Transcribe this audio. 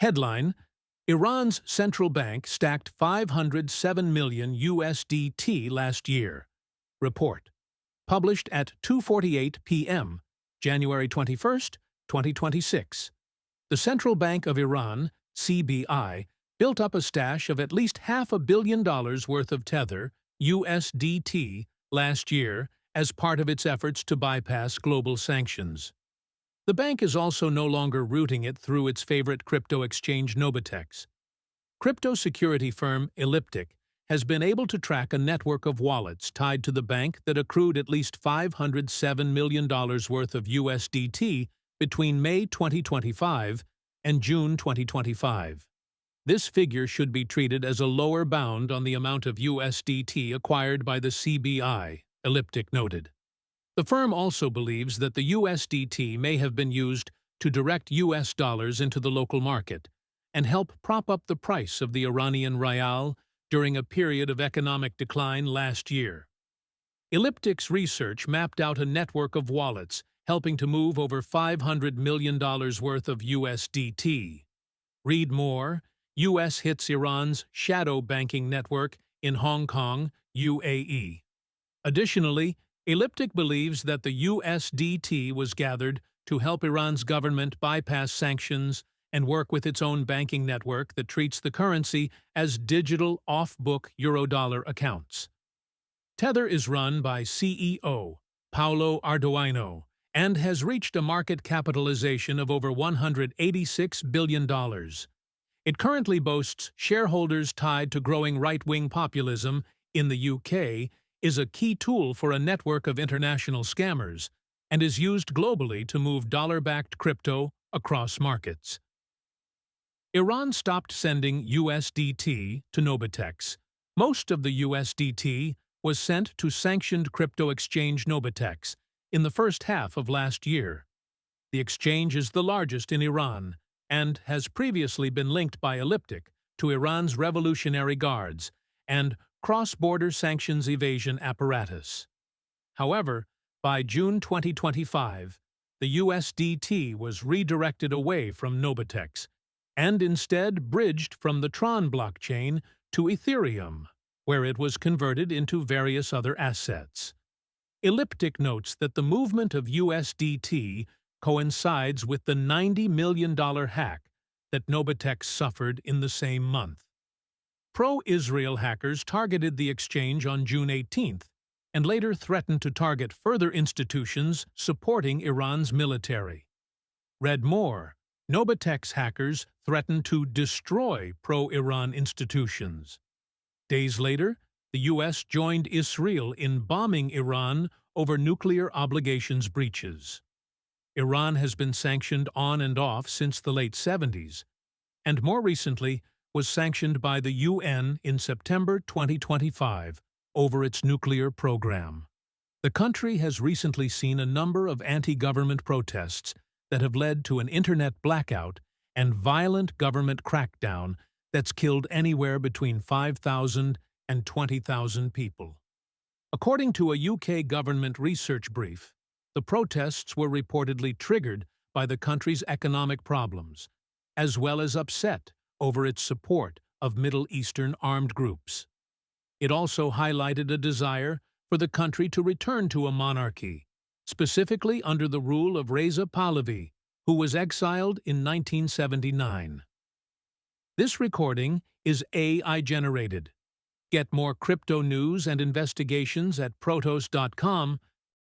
Headline: Iran's central bank stacked 507 million USDT last year. Report. Published at 2:48 p.m., January 21, 2026. The Central Bank of Iran, CBI, built up a stash of at least $500 million worth of Tether, USDT, last year as part of its efforts to bypass global sanctions. The bank is also no longer routing it through its favorite crypto exchange Nobitex. Crypto security firm Elliptic has been able to track a network of wallets tied to the bank that accrued at least $507 million worth of USDT between May 2025 and June 2025. This figure should be treated as a lower bound on the amount of USDT acquired by the CBI, Elliptic noted. The firm also believes that the USDT may have been used to direct US dollars into the local market and help prop up the price of the Iranian rial during a period of economic decline last year. Elliptic's research mapped out a network of wallets helping to move over $500 million worth of USDT. Read more: US hits Iran's shadow banking network in Hong Kong, UAE. Additionally, Elliptic believes that the USDT was gathered to help Iran's government bypass sanctions and work with its own banking network that treats the currency as digital off-book Eurodollar accounts. Tether is run by CEO Paolo Ardoino and has reached a market capitalization of over $186 billion. It currently boasts shareholders tied to growing right-wing populism in the UK, is a key tool for a network of international scammers, and is used globally to move dollar-backed crypto across markets. Iran stopped sending USDT to Nobitex. Most of the USDT was sent to sanctioned crypto exchange Nobitex in the first half of last year. The exchange is the largest in Iran and has previously been linked by Elliptic to Iran's Revolutionary Guards and cross-border sanctions evasion apparatus. However, by June 2025, the USDT was redirected away from Nobitex and instead bridged from the Tron blockchain to Ethereum, where it was converted into various other assets. Elliptic notes that the movement of USDT coincides with the $90 million hack that Nobitex suffered in the same month. Pro-Israel hackers targeted the exchange on June 18th and later threatened to target further institutions supporting Iran's military. Read more: Nobitex hackers threatened to destroy pro-Iran institutions. Days later, the U.S. joined Israel in bombing Iran over nuclear obligations breaches. Iran has been sanctioned on and off since the late 70s, and more recently was sanctioned by the UN in September 2025 over its nuclear program. The country has recently seen a number of anti-government protests that have led to an internet blackout and violent government crackdown that's killed anywhere between 5,000 and 20,000 people. According to a UK government research brief, the protests were reportedly triggered by the country's economic problems, as well as upset over its support of Middle Eastern armed groups. It also highlighted a desire for the country to return to a monarchy, specifically under the rule of Reza Pahlavi, who was exiled in 1979. This recording is AI-generated. Get more crypto news and investigations at protos.com